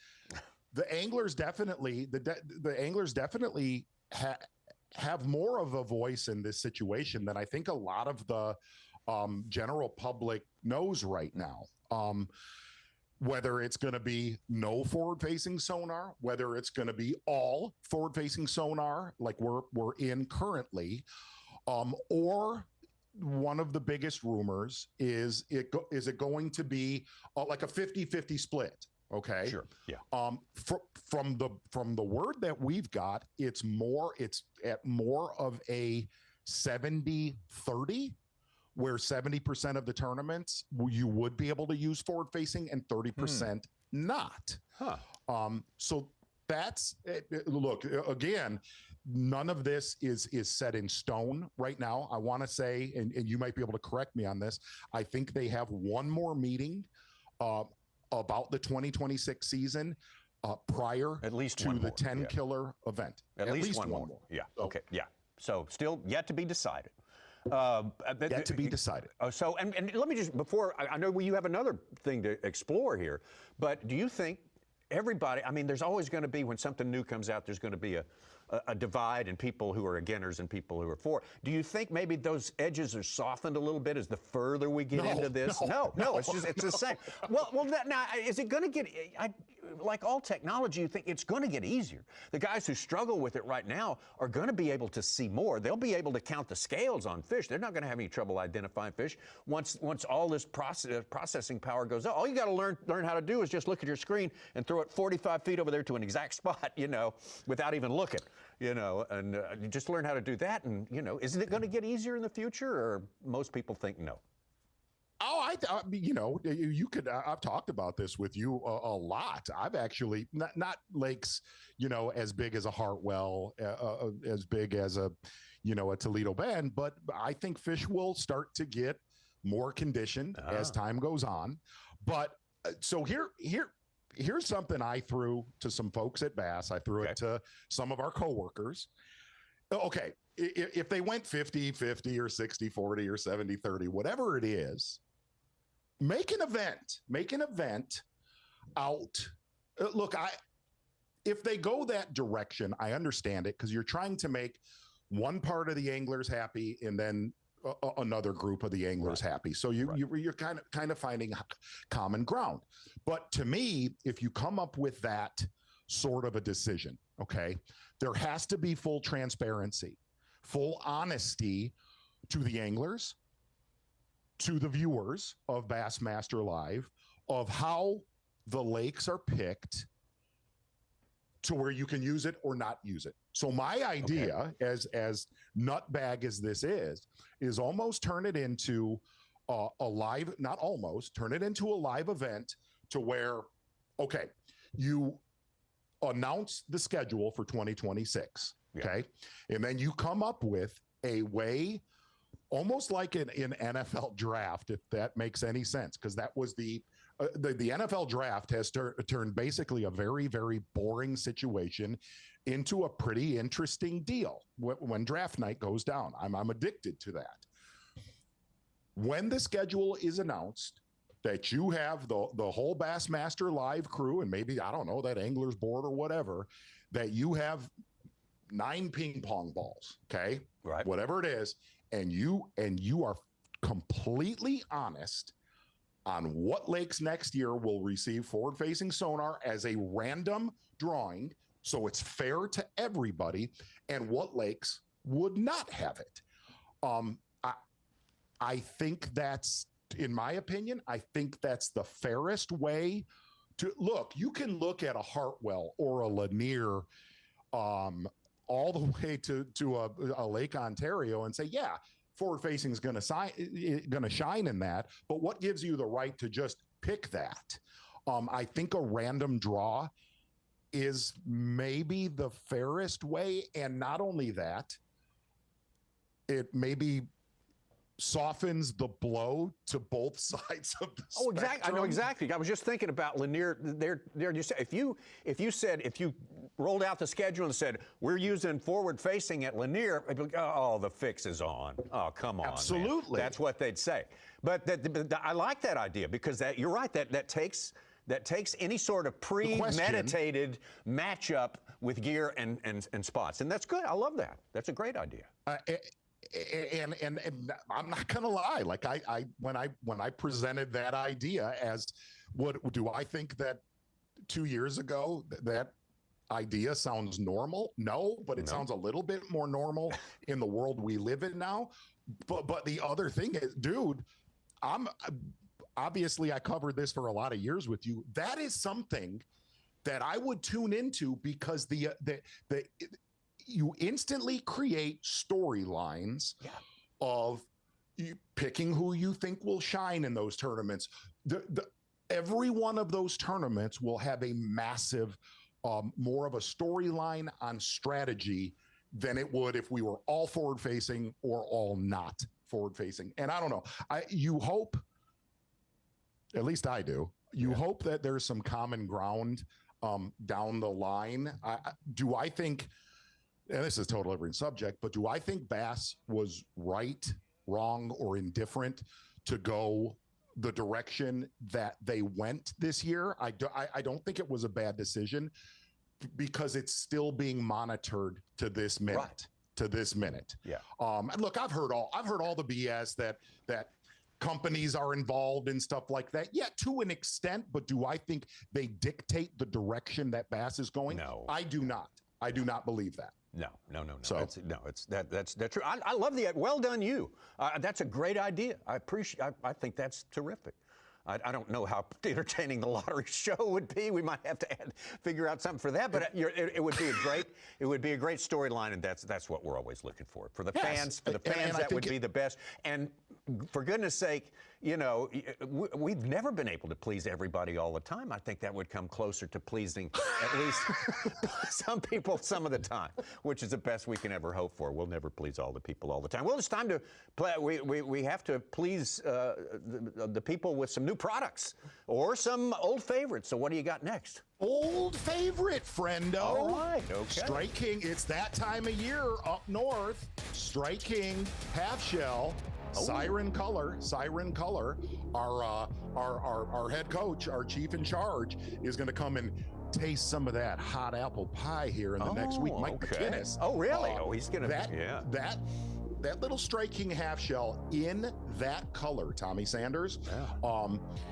the anglers definitely, the anglers definitely have more of a voice in this situation than I think a lot of the general public knows right now. Whether it's going to be no forward-facing sonar, whether it's going to be all forward-facing sonar like we're in currently, or one of the biggest rumors is it going to be like a 50-50 split? Okay. Sure. Yeah. From the word that we've got, it's at more of a 70-30. Where 70% of the tournaments you would be able to use forward facing and 30% not. So that's look, again, none of this is set in stone right now. I want to say, and you might be able to correct me on this, I think they have one more meeting about the 2026 season prior at least to the Tenkiller event. At least one more. Yeah. So, okay. Yeah. So still yet to be decided. Yet to be decided. So, and let me just, before, I know you have another thing to explore here, but do you think everybody, I mean, there's always going to be, when something new comes out, there's going to be a divide and people who are againers and people who are for. Do you think maybe those edges are softened a little bit as the further we get into this? No, it's the same. Well, now, is it going to get, like all technology, you think it's going to get easier. The guys who struggle with it right now are going to be able to see more. They'll be able to count the scales on fish. They're not going to have any trouble identifying fish once all this processing power goes up. All you got to learn how to do is just look at your screen and throw it 45 feet over there to an exact spot, without even looking. And you just learn how to do that. And, is it going to get easier in the future, or most people think no? Oh, you could, I've talked about this with you a lot. I've actually, not lakes, as big as a Hartwell, as big as a Toledo Bend, but I think fish will start to get more conditioned as time goes on. But so here's something I threw to some folks at Bass. I threw it to some of our coworkers. Okay, if they went 50-50 or 60-40 or 70-30, whatever it is, make an event out. Look, if they go that direction, I understand it, because you're trying to make one part of the anglers happy and then another group of the anglers happy. So you're kind of finding common ground. But to me, if you come up with that sort of a decision, okay, there has to be full transparency, full honesty to the anglers, to the viewers of Bassmaster Live, of how the lakes are picked to where you can use it or not use it. So my idea, as nutbag as this is almost turn it into a live, not almost, turn it into a live event to where, okay, you announce the schedule for 2026, okay? And then you come up with a way, almost like an NFL draft, if that makes any sense, because that was the NFL draft has turned basically a very, very boring situation into a pretty interesting deal when draft night goes down. I'm addicted to that. When the schedule is announced, that you have the whole Bassmaster Live crew, and maybe, I don't know, that angler's board or whatever, that you have 9 ping pong balls, okay? Right. Whatever it is, and you are completely honest on what lakes next year will receive forward-facing sonar as a random drawing, so it's fair to everybody, and what lakes would not have it. I think that's, in my opinion, I think that's the fairest way look, you can look at a Hartwell or a Lanier all the way to a Lake Ontario and say, yeah, forward facing is going to shine in that. But what gives you the right to just pick that? I think a random draw is maybe the fairest way. And not only that, it maybe softens the blow to both sides of the spectrum. Exactly. I know exactly. I was just thinking about Lanier. There. If you rolled out the schedule and said we're using forward facing at Lanier, I'd be like, oh, the fix is on. Oh, come on. Absolutely. Man. That's what they'd say. But I like that idea because you're right. That takes any sort of premeditated matchup with gear and spots, and that's good. I love that. That's a great idea. And I'm not gonna lie, like when I presented that idea as what do I think that 2 years ago that idea sounds normal? No, but it sounds a little bit more normal in the world we live in now. But the other thing is, dude, obviously I covered this for a lot of years with you. That is something that I would tune into because you instantly create storylines of you picking who you think will shine in those tournaments. Every one of those tournaments will have a massive, more of a storyline on strategy than it would if we were all forward facing or all not forward facing. And I don't know, you hope, at least I do, you hope that there's some common ground down the line. Do I think, and this is a total different subject, but do I think B.A.S.S was right, wrong, or indifferent to go the direction that they went this year? I don't think it was a bad decision because it's still being monitored to this minute. Right. To this minute. Yeah. Look, I've heard all the BS that companies are involved in stuff like that. Yeah, to an extent, but do I think they dictate the direction that B.A.S.S is going? No. I do not. I do not believe that. No. So, That's true. I love well done you. That's a great idea. I think that's terrific. I don't know how entertaining the lottery show would be. We might have to figure out something for that. But it would be a great storyline, and that's what we're always looking for. For the fans, that would be the best. And for goodness sake, we've never been able to please everybody all the time. I think that would come closer to pleasing at least some people some of the time, which is the best we can ever hope for. We'll never please all the people all the time. Well, it's time to play. We have to please the people with some new products or some old favorites. So what do you got next? Old favorite, friendo. All right, okay. Strike King, it's that time of year up north. Strike King, half shell. Siren Color, our head coach, our chief in charge, is going to come and taste some of that hot apple pie here in the next week. Mike McInnes. Oh, really? He's going to that little Strike King half shell in that color, Tommy Sanders. Yeah.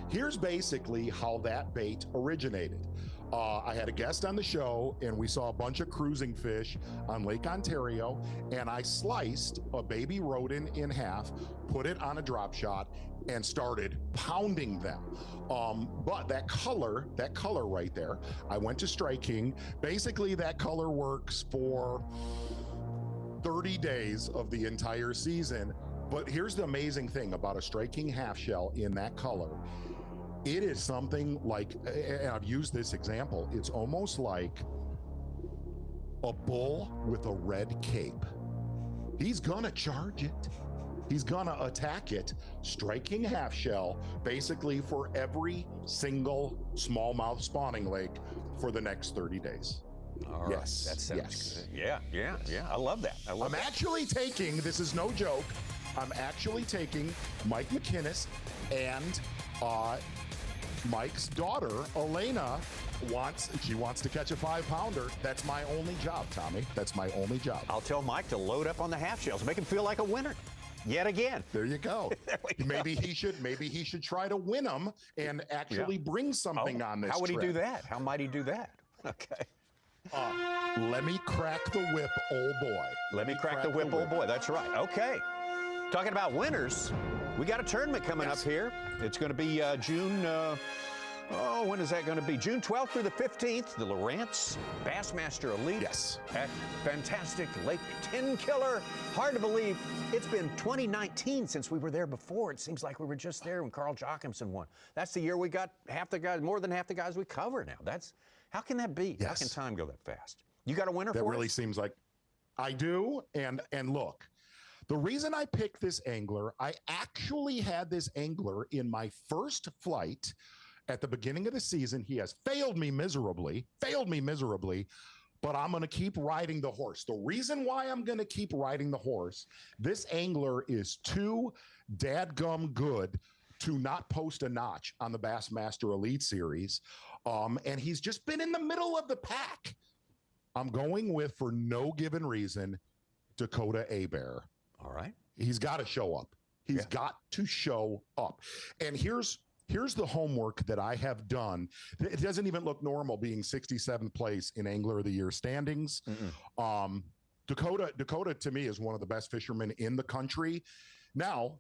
Here's basically how that bait originated. I had a guest on the show, and we saw a bunch of cruising fish on Lake Ontario, and I sliced a baby rodent in half, put it on a drop shot, and started pounding them. But that color right there, I went to Strike King. Basically, that color works for 30 days of the entire season. But here's the amazing thing about a Strike King half shell in that color. It is something like, and I've used this example, it's almost like a bull with a red cape. He's gonna charge it. He's gonna attack it. Strike King half shell, basically for every single smallmouth spawning lake for the next 30 days. All right. Yes. That sounds good. Yeah. I love that. I'm actually taking, this is no joke, I'm actually taking Mike McInnes and Mike's daughter, Elena, wants to catch a 5-pounder. That's my only job, Tommy. That's my only job. I'll tell Mike to load up on the half shells, make him feel like a winner. Yet again. There you go. Maybe he should try to win them and actually bring something on this How would trip. he do that? How might he do that? Okay. Let me crack the whip, old boy. Let me crack the whip, old boy. That's right. Okay. Talking about winners, we got a tournament coming up here. It's going to be June Oh, when is that going to be? June 12th through the 15th, the Lawrence Bassmaster Elite. Yes. At fantastic Lake Tenkiller. Hard to believe. It's been 2019 since we were there before. It seems like we were just there when Carl Jochimson won. That's the year we got half the guys, more than half the guys we cover now. How can that be? Yes. How can time go that fast? You got a winner that for really us? seems like I do. And look, the reason I picked this angler, I actually had this angler in my first flight at the beginning of the season. He has failed me miserably, but I'm going to keep riding the horse. The reason why I'm going to keep riding the horse, this angler is too dadgum good to not post a notch on the Bassmaster Elite Series. And he's just been in the middle of the pack. I'm going with, for no given reason, Dakota Hebert. All right. He's got to show up. He's got to show up. And here's the homework that I have done. It doesn't even look normal being 67th place in Angler of the Year standings. Dakota to me is one of the best fishermen in the country. Now,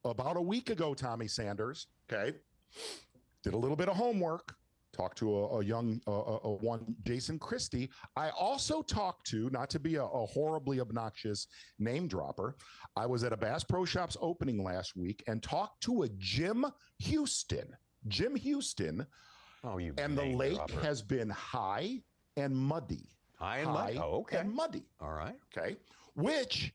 about a week ago, Tommy Sanders, okay, did a little bit of homework, talked to a young one, Jason Christie. I also talked to, not to be a horribly obnoxious name dropper, I was at a Bass Pro Shops opening last week and talked to a Jim Houston. Oh, you and the name lake dropper. has been high and muddy. High and muddy. Oh, okay. And muddy. All right. Okay. Which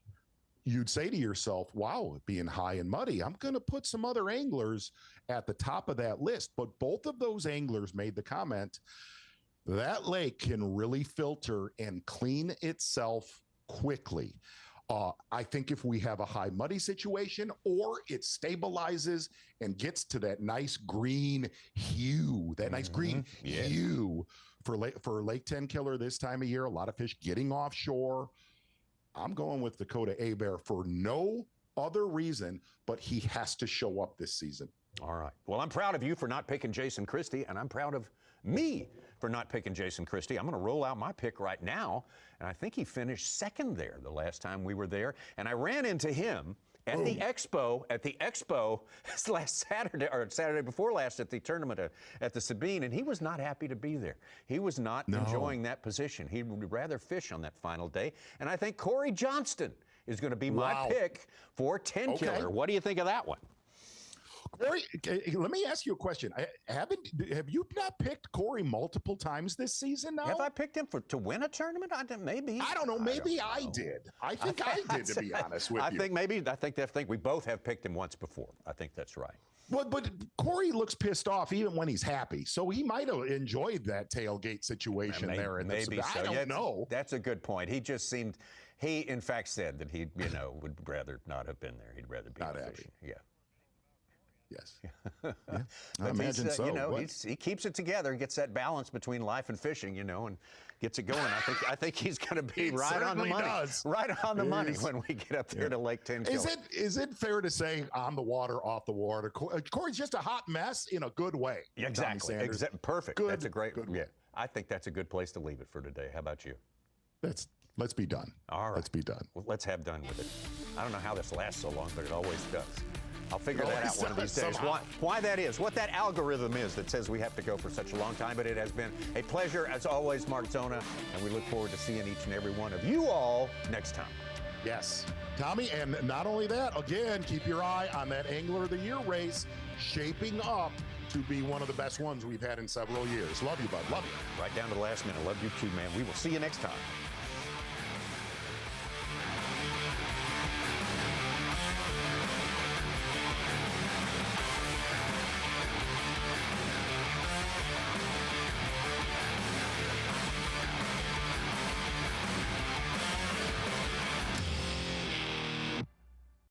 you'd say to yourself, wow, being high and muddy, I'm going to put some other anglers at the top of that list. But both of those anglers made the comment, that lake can really filter and clean itself quickly. I think if we have a high muddy situation, or it stabilizes and gets to that nice green hue, hue for Lake Tenkiller this time of year, a lot of fish getting offshore. I'm going with Dakota Hebert for no other reason, but he has to show up this season. All right. Well, I'm proud of you for not picking Jason Christie, and I'm proud of me for not picking Jason Christie. I'm going to roll out my pick right now, and I think he finished second there the last time we were there, and I ran into him at the expo last Saturday, or Saturday before last, at the tournament at the Sabine, and he was not happy to be there. He was not enjoying that position. He would rather fish on that final day, and I think Corey Johnston is going to be my pick for Tenkiller. Okay. What do you think of that one? Corey, let me ask you a question. Have you not picked Corey multiple times this season now? Have I picked him to win a tournament? Maybe. I don't know. Maybe I did. I think I did, to be honest with you. I think we both have picked him once before. I think that's right. But Corey looks pissed off even when he's happy. So he might have enjoyed that tailgate situation there. Maybe so. I don't know. That's a good point. He just seemed, he in fact said that he, would rather not have been there. He'd rather be not fishing. Yeah. Yes. Yeah. I imagine so. He keeps it together, gets that balance between life and fishing, and gets it going. I think he's going to be right on the money. Right on the money when we get up there to Lake Tenkiller. Is it fair to say on the water, off the water? Corey's just a hot mess in a good way. Exactly. Perfect. Good, that's a great. Good yeah. I think that's a good place to leave it for today. How about you? Let's be done. All right. Let's be done. Well, let's have done with it. I don't know how this lasts so long, but it always does. I'll figure that out one of these days. Why that is, what that algorithm is that says we have to go for such a long time. But it has been a pleasure, as always, Mark Zona, and we look forward to seeing each and every one of you all next time. Yes, Tommy, and not only that, again, keep your eye on that Angler of the Year race, shaping up to be one of the best ones we've had in several years. Love you, bud. Love you. Right down to the last minute. Love you too, man. We will see you next time.